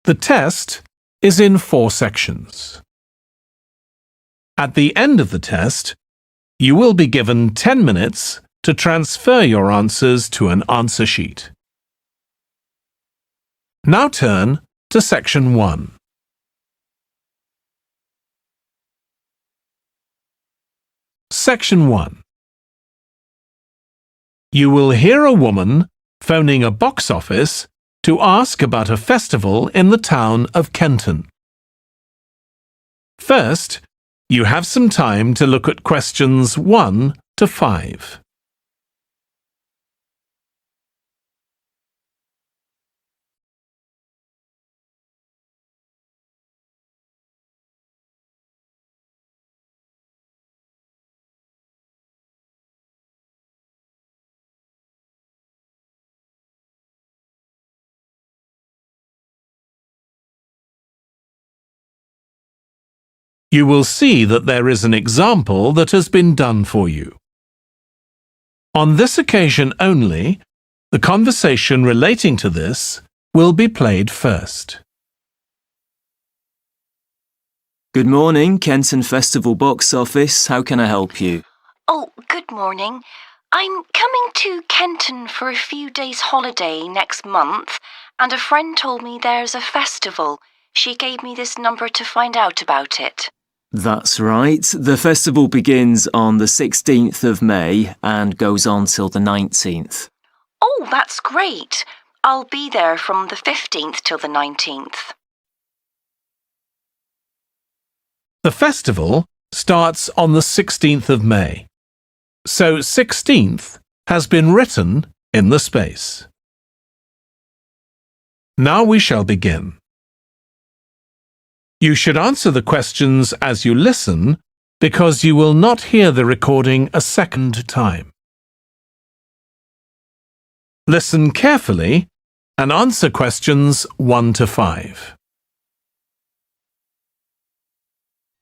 The test is in 4 sections. At the end of the test, you will be given 10 minutes to transfer your answers to an answer sheet. Now turn to Section 1. Section 1. You will hear a woman phoning a box office to ask about a festival in the town of Kenton. First, you have some time to look at questions 1 to 5. You will see that there is an example that has been done for you. On this occasion only, the conversation relating to this will be played first. Good morning, Kenton Festival box office. How can I help you? Oh, good morning. I'm coming to Kenton for a few days' holiday next month, and a friend told me there's a festival. She gave me this number to find out about it. That's right. The festival begins on the 16th of May and goes on till the 19th. Oh, that's great. I'll be there from the 15th till the 19th. The festival starts on the 16th of May, so 16th has been written in the space. Now we shall begin. You should answer the questions as you listen because you will not hear the recording a second time. Listen carefully and answer questions 1 to 5.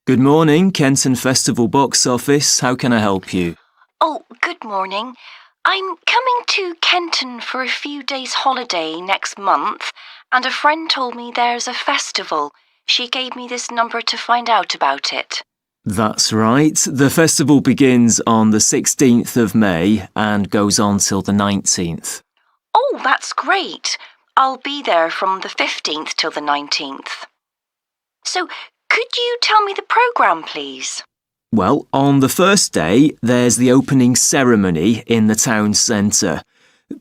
Good morning, Kenton Festival box office. How can I help you? Oh, good morning. I'm coming to Kenton for a few days' holiday next month, and a friend told me there's a festival. She gave me this number to find out about it. That's right. The festival begins on the 16th of May and goes on till the 19th. Oh, that's great. I'll be there from the 15th till the 19th. So, could you tell me the programme, please? Well, on the first day, there's the opening ceremony in the town centre.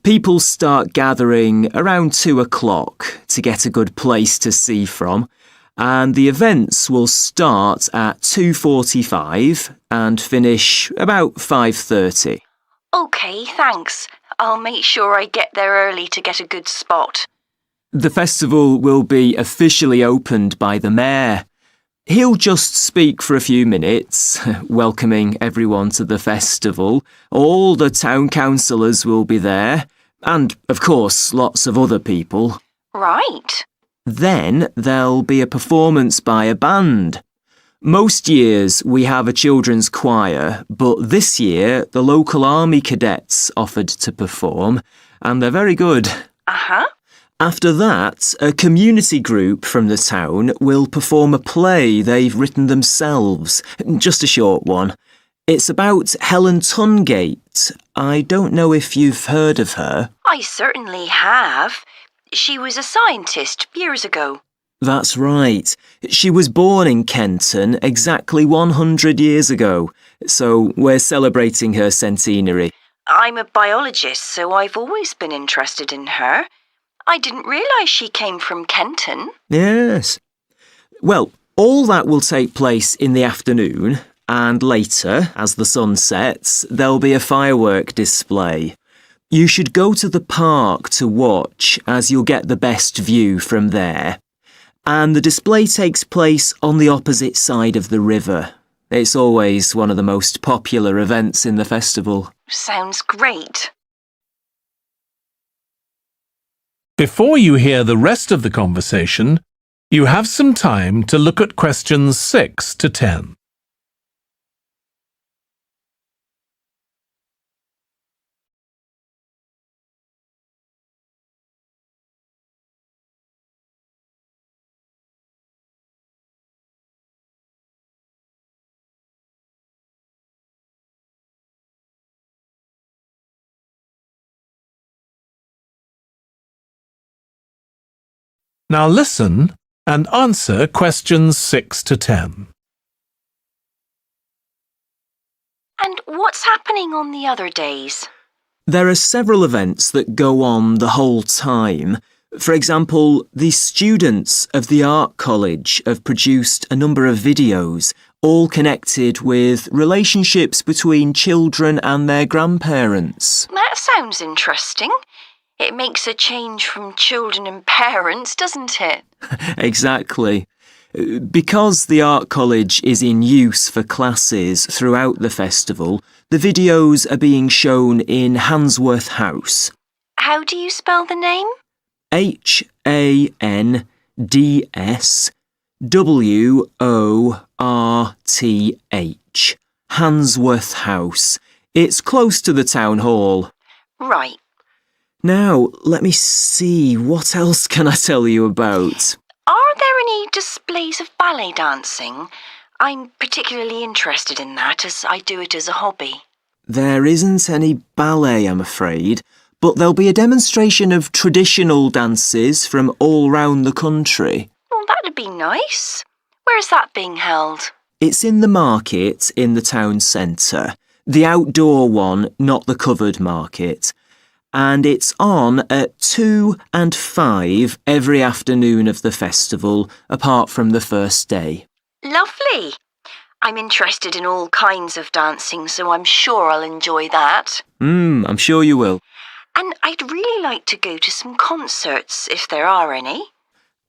People start gathering around 2 o'clock to get a good place to see from, and the events will start at 2:45 and finish about 5:30. OK, thanks. I'll make sure I get there early to get a good spot. The festival will be officially opened by the mayor. He'll just speak for a few minutes, welcoming everyone to the festival. All the town councillors will be there, and, of course, lots of other people. Right. Then there'll be a performance by a band. Most years we have a children's choir, but this year the local army cadets offered to perform, and they're very good. Uh-huh. After that, a community group from the town will perform a play they've written themselves, just a short one. It's about Helen Tungate. I don't know if you've heard of her. I certainly have. She was a scientist years ago. That's right. She was born in Kenton exactly 100 years ago, so we're celebrating her centenary. I'm a biologist, so I've always been interested in her. I didn't realise she came from Kenton. Yes. Well, all that will take place in the afternoon, and later, as the sun sets, there'll be a firework display. You should go to the park to watch, as you'll get the best view from there. And the display takes place on the opposite side of the river. It's always one of the most popular events in the festival. Sounds great. Before you hear the rest of the conversation, you have some time to look at questions 6 to 10. Now listen and answer questions 6 to 10. And what's happening on the other days? There are several events that go on the whole time. For example, the students of the art college have produced a number of videos, all connected with relationships between children and their grandparents. That sounds interesting. It makes a change from children and parents, doesn't it? Exactly. Because the art college is in use for classes throughout the festival, the videos are being shown in Handsworth House. How do you spell the name? Handsworth. Handsworth House. It's close to the town hall. Right. Now, let me see, what else can I tell you about? Are there any displays of ballet dancing? I'm particularly interested in that as I do it as a hobby. There isn't any ballet, I'm afraid, but there'll be a demonstration of traditional dances from all round the country. Well, that'd be nice. Where's that being held? It's in the market in the town centre. The outdoor one, not the covered market. And it's on at 2 and 5 every afternoon of the festival, apart from the first day. Lovely. I'm interested in all kinds of dancing, so I'm sure I'll enjoy that. I'm sure you will. And I'd really like to go to some concerts, if there are any.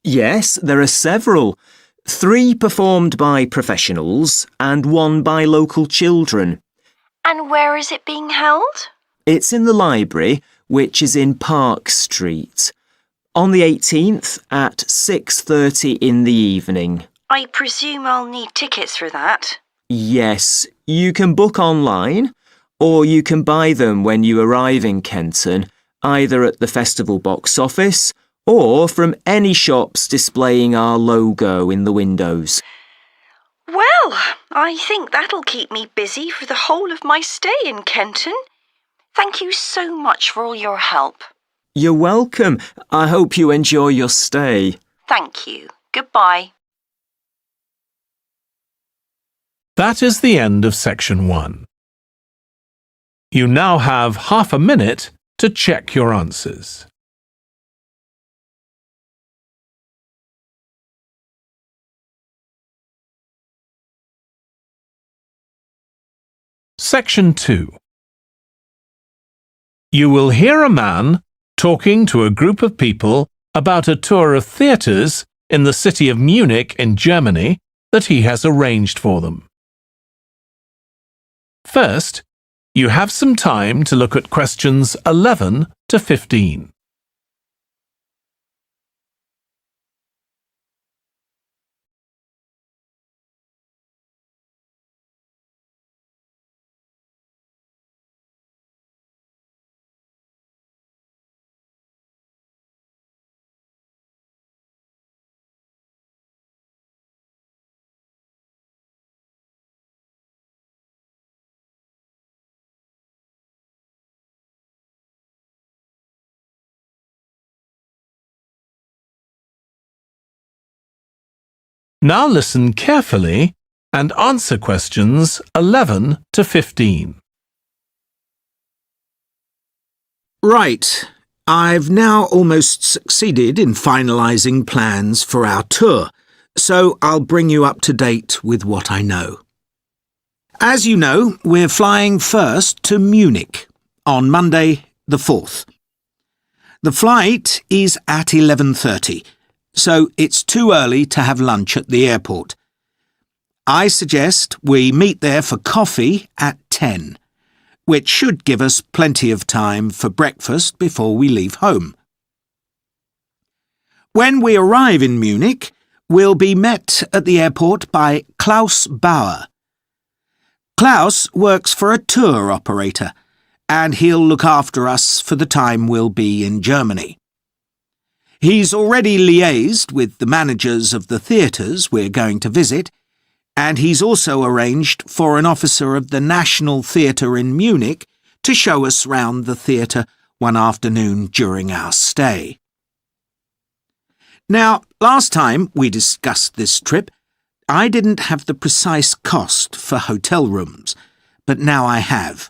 Yes, there are several. 3 performed by professionals and 1 by local children. And where is it being held? It's in the library, which is in Park Street, on the 18th at 6:30 in the evening. I presume I'll need tickets for that. Yes, you can book online, or you can buy them when you arrive in Kenton, either at the festival box office or from any shops displaying our logo in the windows. Well, I think that'll keep me busy for the whole of my stay in Kenton. Thank you so much for all your help. You're welcome. I hope you enjoy your stay. Thank you. Goodbye. That is the end of section 1. You now have half a minute to check your answers. Section 2. You will hear a man talking to a group of people about a tour of theatres in the city of Munich in Germany that he has arranged for them. First, you have some time to look at questions 11 to 15. Now listen carefully and answer questions 11 to 15. Right. I've now almost succeeded in finalising plans for our tour, so I'll bring you up to date with what I know. As you know, we're flying first to Munich on Monday the 4th. The flight is at 11:30. So it's too early to have lunch at the airport. I suggest we meet there for coffee at 10, which should give us plenty of time for breakfast before we leave home. When we arrive in Munich, we'll be met at the airport by Klaus Bauer. Klaus works for a tour operator, and he'll look after us for the time we'll be in Germany. He's already liaised with the managers of the theatres we're going to visit, and he's also arranged for an officer of the National Theatre in Munich to show us round the theatre one afternoon during our stay. Now, last time we discussed this trip, I didn't have the precise cost for hotel rooms, but now I have.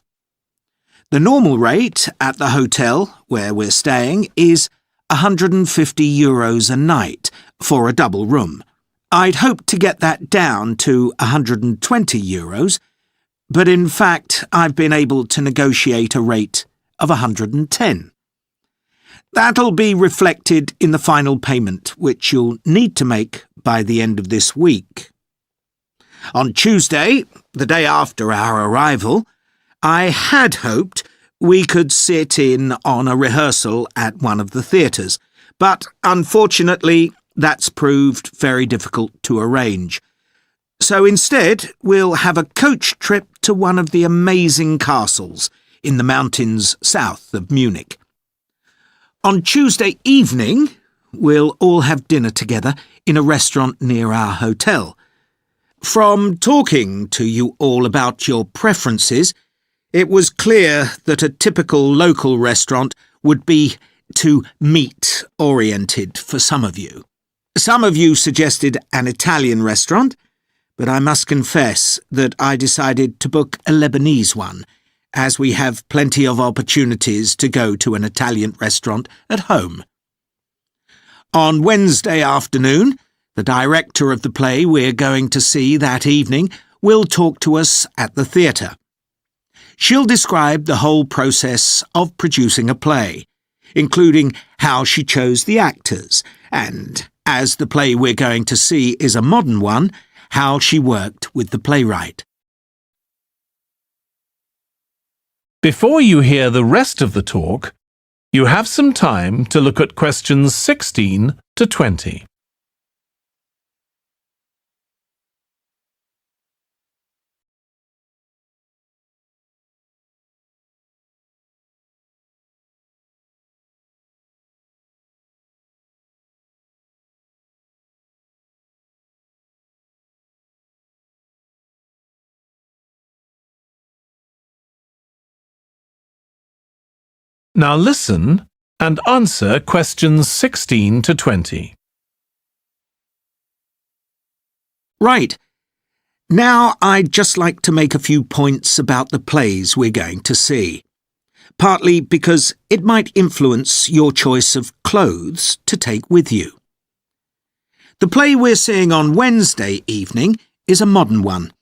The normal rate at the hotel where we're staying is €150 a night for a double room. I'd hoped to get that down to €120, but in fact I've been able to negotiate a rate of €110. That'll be reflected in the final payment, which you'll need to make by the end of this week. On Tuesday, the day after our arrival, I had hoped we could sit in on a rehearsal at one of the theatres, but unfortunately that's proved very difficult to arrange. So instead, we'll have a coach trip to one of the amazing castles in the mountains south of Munich. On Tuesday evening, we'll all have dinner together in a restaurant near our hotel. From talking to you all about your preferences, it was clear that a typical local restaurant would be too meat-oriented for some of you. Some of you suggested an Italian restaurant, but I must confess that I decided to book a Lebanese one, as we have plenty of opportunities to go to an Italian restaurant at home. On Wednesday afternoon, the director of the play we're going to see that evening will talk to us at the theatre. She'll describe the whole process of producing a play, including how she chose the actors, and, as the play we're going to see is a modern one, how she worked with the playwright. Before you hear the rest of the talk, you have some time to look at questions 16 to 20. Now listen and answer questions 16 to 20. Right. Now I'd just like to make a few points about the plays we're going to see, partly because it might influence your choice of clothes to take with you. The play we're seeing on Wednesday evening is a modern one,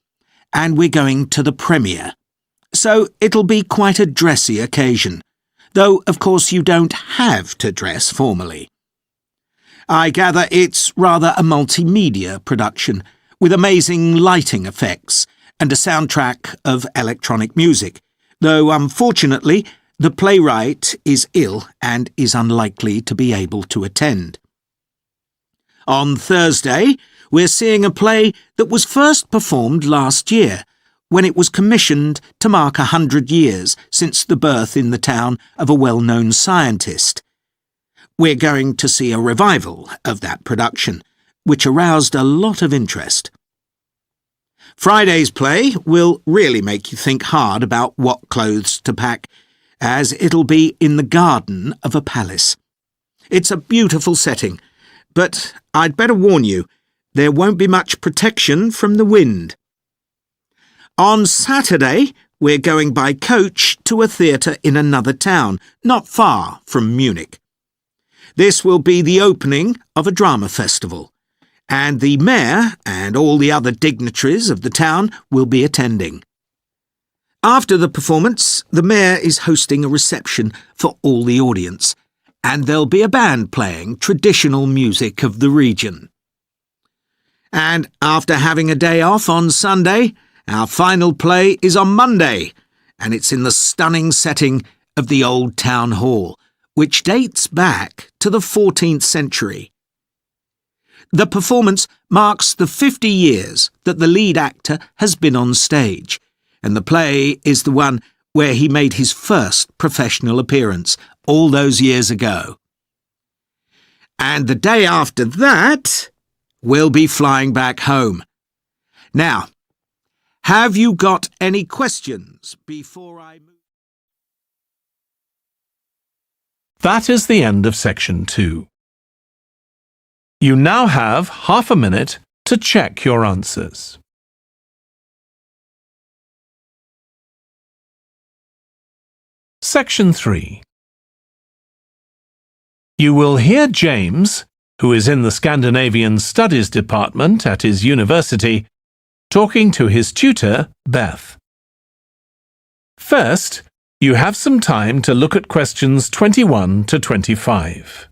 and we're going to the premiere, so it'll be quite a dressy occasion, though of course you don't have to dress formally. I gather it's rather a multimedia production, with amazing lighting effects and a soundtrack of electronic music, though unfortunately the playwright is ill and is unlikely to be able to attend. On Thursday, we're seeing a play that was first performed last year, when it was commissioned to mark 100 years since the birth in the town of a well-known scientist. We're going to see a revival of that production, which aroused a lot of interest. Friday's play will really make you think hard about what clothes to pack, as it'll be in the garden of a palace. It's a beautiful setting, but I'd better warn you, there won't be much protection from the wind. On Saturday, we're going by coach to a theatre in another town, not far from Munich. This will be the opening of a drama festival, and the mayor and all the other dignitaries of the town will be attending. After the performance, the mayor is hosting a reception for all the audience, and there'll be a band playing traditional music of the region. And after having a day off on Sunday, our final play is on Monday, and it's in the stunning setting of the Old Town Hall, which dates back to the 14th century. The performance marks the 50 years that the lead actor has been on stage, and the play is the one where he made his first professional appearance all those years ago. And the day after that, we'll be flying back home. Now, have you got any questions before I move? That is the end of section 2. You now have half a minute to check your answers. Section 3. You will hear James, who is in the Scandinavian Studies department at his university, talking to his tutor, Beth. First, you have some time to look at questions 21 to 25.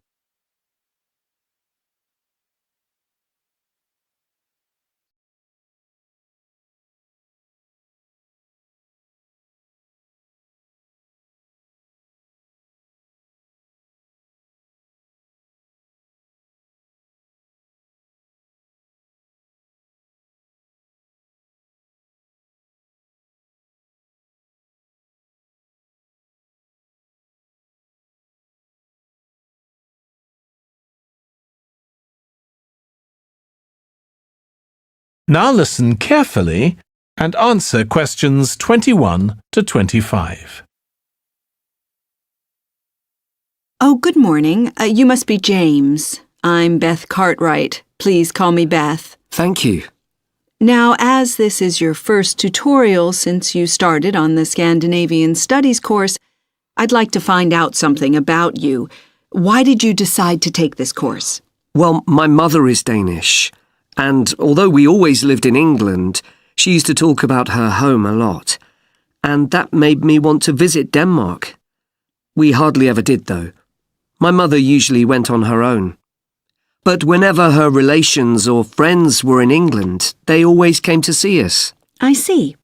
Now listen carefully and answer questions 21 to 25. Oh, good morning. You must be James. I'm Beth Cartwright. Please call me Beth. Thank you. Now, as this is your first tutorial since you started on the Scandinavian Studies course, I'd like to find out something about you. Why did you decide to take this course? Well, my mother is Danish, and although we always lived in England, she used to talk about her home a lot, and that made me want to visit Denmark. We hardly ever did, though. My mother usually went on her own. But whenever her relations or friends were in England, they always came to see us. I see.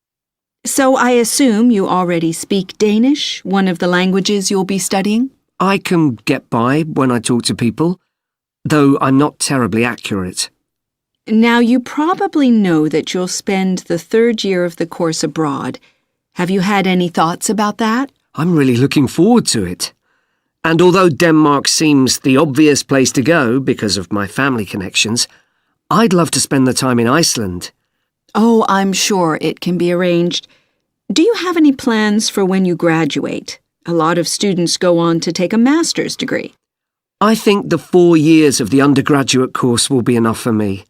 So I assume you already speak Danish, one of the languages you'll be studying? I can get by when I talk to people, though I'm not terribly accurate. Now, you probably know that you'll spend the third year of the course abroad. Have you had any thoughts about that? I'm really looking forward to it. And although Denmark seems the obvious place to go because of my family connections, I'd love to spend the time in Iceland. Oh, I'm sure it can be arranged. Do you have any plans for when you graduate? A lot of students go on to take a master's degree. I think the 4 years of the undergraduate course will be enough for me.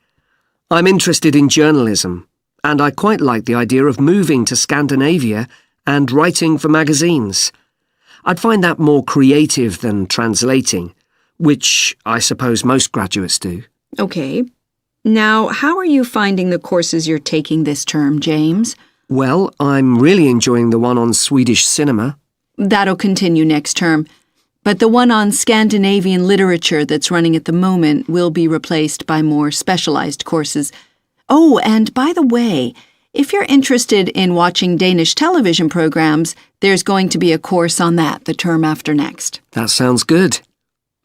I'm interested in journalism, and I quite like the idea of moving to Scandinavia and writing for magazines. I'd find that more creative than translating, which I suppose most graduates do. Okay. Now, how are you finding the courses you're taking this term, James? Well, I'm really enjoying the one on Swedish cinema. That'll continue next term. But the one on Scandinavian literature that's running at the moment will be replaced by more specialized courses. Oh, and by the way, if you're interested in watching Danish television programs, there's going to be a course on that the term after next. That sounds good.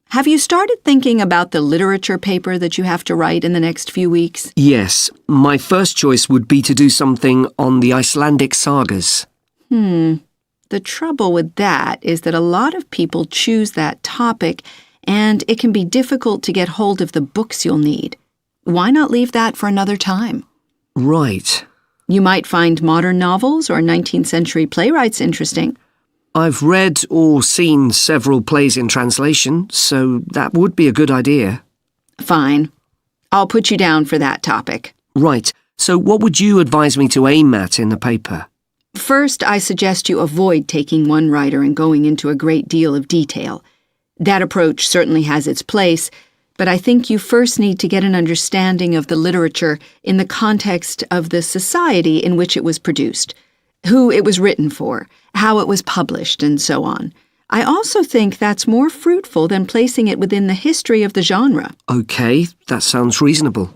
Have you started thinking about the literature paper that you have to write in the next few weeks? Yes, my first choice would be to do something on the Icelandic sagas. The trouble with that is that a lot of people choose that topic, and it can be difficult to get hold of the books you'll need. Why not leave that for another time? Right. You might find modern novels or 19th century playwrights interesting. I've read or seen several plays in translation, so that would be a good idea. Fine. I'll put you down for that topic. Right, so what would you advise me to aim at in the paper? First, I suggest you avoid taking one writer and going into a great deal of detail. That approach certainly has its place, but I think you first need to get an understanding of the literature in the context of the society in which it was produced, who it was written for, how it was published, and so on. I also think that's more fruitful than placing it within the history of the genre. Okay, that sounds reasonable.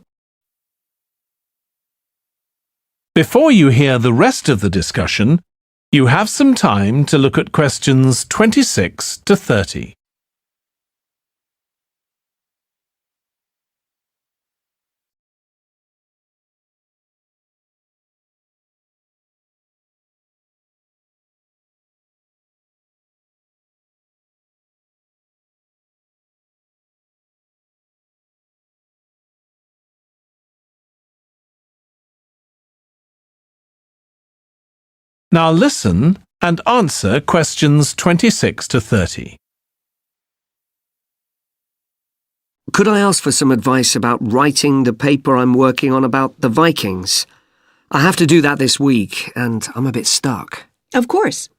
Before you hear the rest of the discussion, you have some time to look at questions 26 to 30. Now listen and answer questions 26 to 30. Could I ask for some advice about writing the paper I'm working on about the Vikings? I have to do that this week, and I'm a bit stuck. Of course.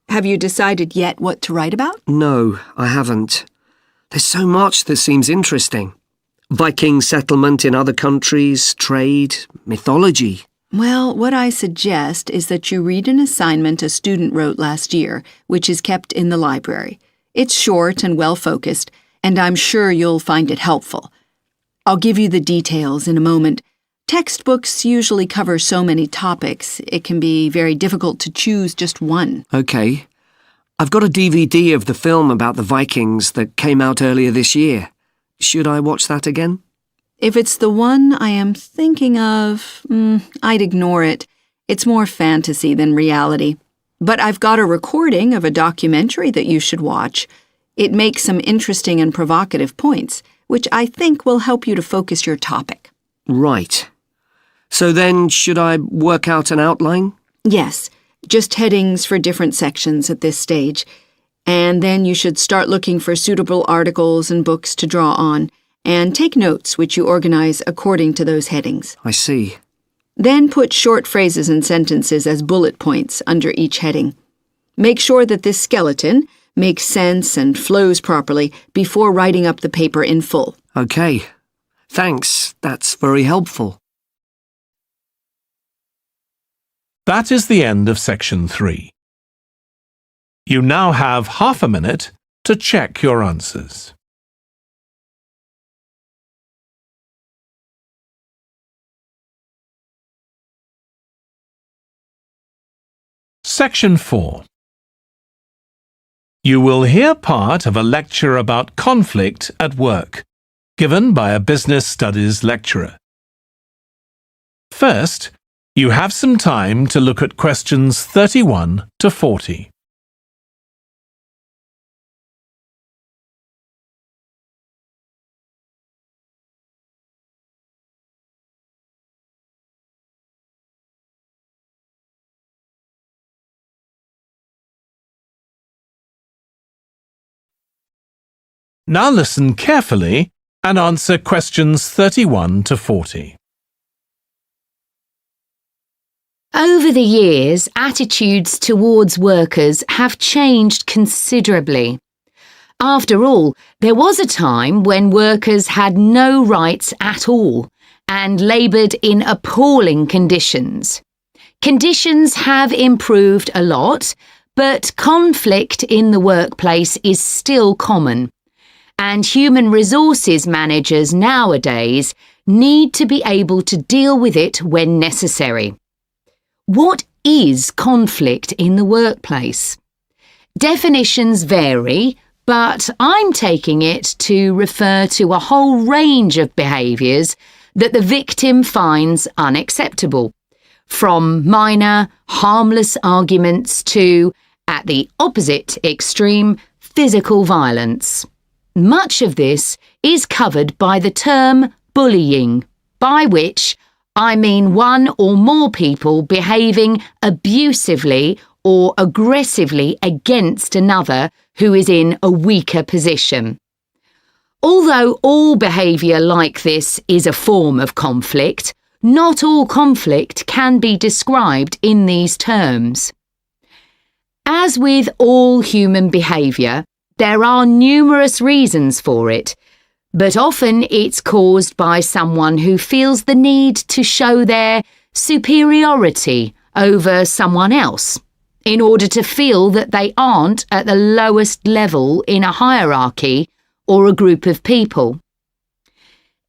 Have you decided yet what to write about? No, I haven't. There's so much that seems interesting. Viking settlement in other countries, trade, mythology. Well, what I suggest is that you read an assignment a student wrote last year, which is kept in the library. It's short and well-focused, and I'm sure you'll find it helpful. I'll give you the details in a moment. Textbooks usually cover so many topics, it can be very difficult to choose just one. OK. I've got a DVD of the film about the Vikings that came out earlier this year. Should I watch that again? If it's the one I am thinking of, I'd ignore it. It's more fantasy than reality. But I've got a recording of a documentary that you should watch. It makes some interesting and provocative points, which I think will help you to focus your topic. Right. So then, should I work out an outline? Yes, just headings for different sections at this stage. And then you should start looking for suitable articles and books to draw on, and take notes which you organize according to those headings. I see. Then put short phrases and sentences as bullet points under each heading. Make sure that this skeleton makes sense and flows properly before writing up the paper in full. OK. Thanks. That's very helpful. That is the end of section 3. You now have half a minute to check your answers. Section 4. You will hear part of a lecture about conflict at work, given by a business studies lecturer. First, you have some time to look at questions 31 to 40. Now listen carefully and answer questions 31 to 40. Over the years, attitudes towards workers have changed considerably. After all, there was a time when workers had no rights at all and laboured in appalling conditions. Conditions have improved a lot, but conflict in the workplace is still common, and human resources managers nowadays need to be able to deal with it when necessary. What is conflict in the workplace? Definitions vary, but I'm taking it to refer to a whole range of behaviours that the victim finds unacceptable, from minor, harmless arguments to, at the opposite extreme, physical violence. Much of this is covered by the term bullying, by which I mean one or more people behaving abusively or aggressively against another who is in a weaker position. Although all behaviour like this is a form of conflict, not all conflict can be described in these terms. As with all human behaviour, there are numerous reasons for it, but often it's caused by someone who feels the need to show their superiority over someone else in order to feel that they aren't at the lowest level in a hierarchy or a group of people.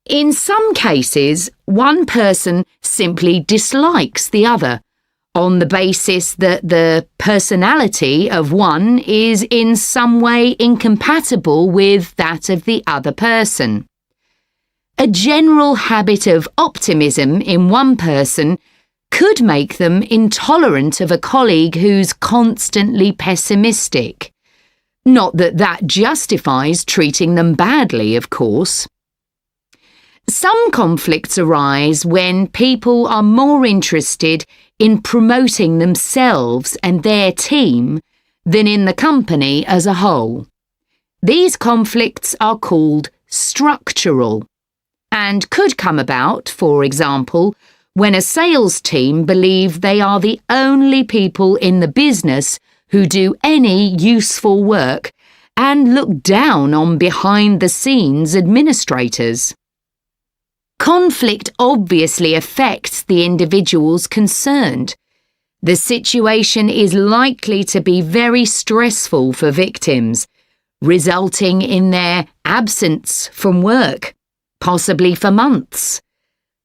In some cases, one person simply dislikes the other on the basis that the personality of one is in some way incompatible with that of the other person. A general habit of optimism in one person could make them intolerant of a colleague who's constantly pessimistic. Not that that justifies treating them badly, of course. Some conflicts arise when people are more interested in promoting themselves and their team than in the company as a whole. These conflicts are called structural and could come about, for example, when a sales team believe they are the only people in the business who do any useful work and look down on behind-the-scenes administrators. Conflict obviously affects the individuals concerned. The situation is likely to be very stressful for victims, resulting in their absence from work, possibly for months.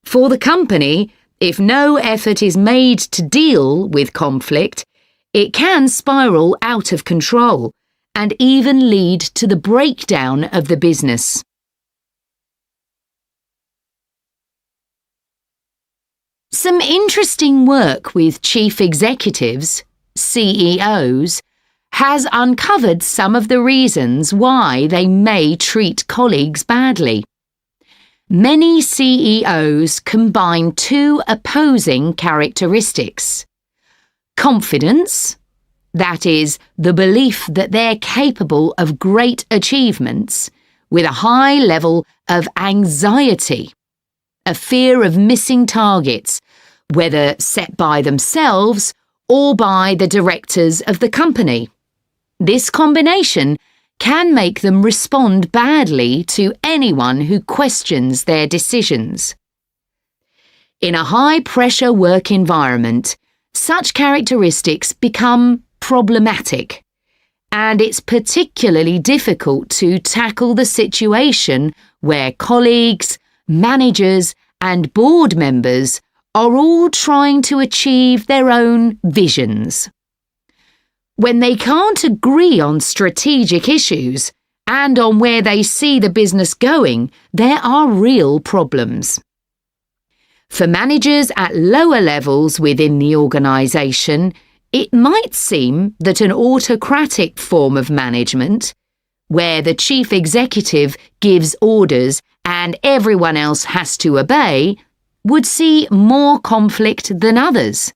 For the company, if no effort is made to deal with conflict, it can spiral out of control and even lead to the breakdown of the business. Some interesting work with chief executives, CEOs, has uncovered some of the reasons why they may treat colleagues badly. Many CEOs combine two opposing characteristics: confidence, that is, the belief that they're capable of great achievements, with a high level of anxiety, a fear of missing targets, whether set by themselves or by the directors of the company. This combination can make them respond badly to anyone who questions their decisions. In a high-pressure work environment, such characteristics become problematic, and it's particularly difficult to tackle the situation where colleagues, managers, and board members are all trying to achieve their own visions. When they can't agree on strategic issues and on where they see the business going, there are real problems. For managers at lower levels within the organisation, it might seem that an autocratic form of management, where the chief executive gives orders and everyone else has to obey, would see more conflict than others.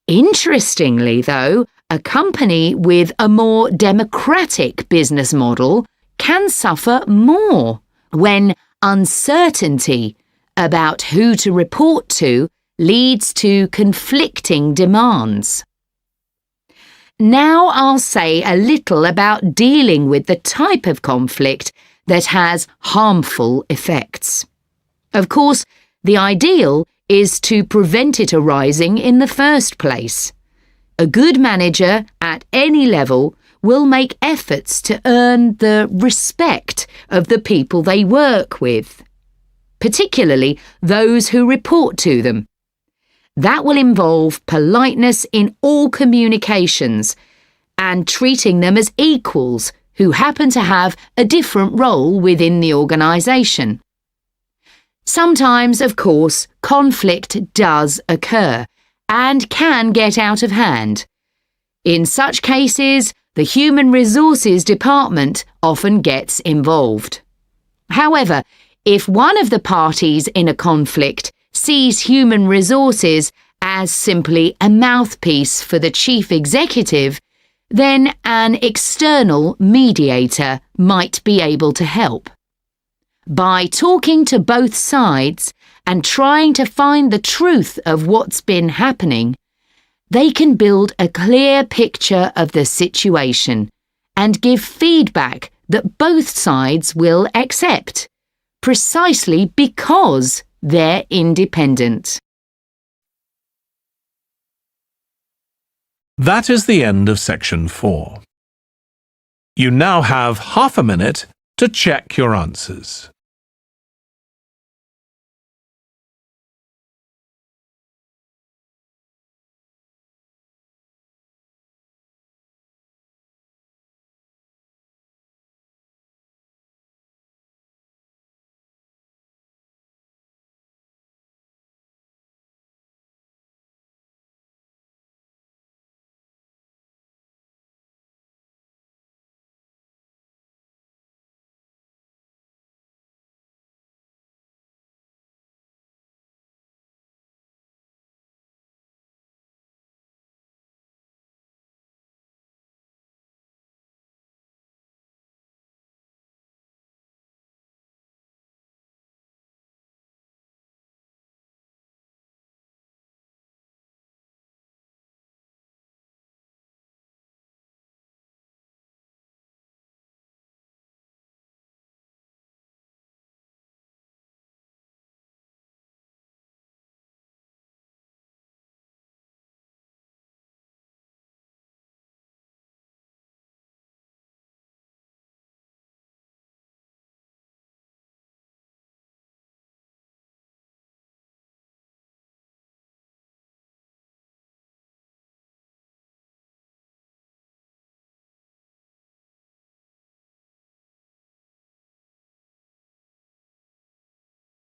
Interestingly, though, a company with a more democratic business model can suffer more when uncertainty about who to report to leads to conflicting demands. Now I'll say a little about dealing with the type of conflict that has harmful effects. Of course, the ideal is to prevent it arising in the first place. A good manager at any level will make efforts to earn the respect of the people they work with, particularly those who report to them. That will involve politeness in all communications and treating them as equals who happen to have a different role within the organisation. Sometimes, of course, conflict does occur and can get out of hand. In such cases, the Human Resources Department often gets involved. However, if one of the parties in a conflict sees human resources as simply a mouthpiece for the chief executive, then an external mediator might be able to help. By talking to both sides and trying to find the truth of what's been happening, they can build a clear picture of the situation and give feedback that both sides will accept, precisely because they're independent. That is the end of section 4. You now have half a minute to check your answers.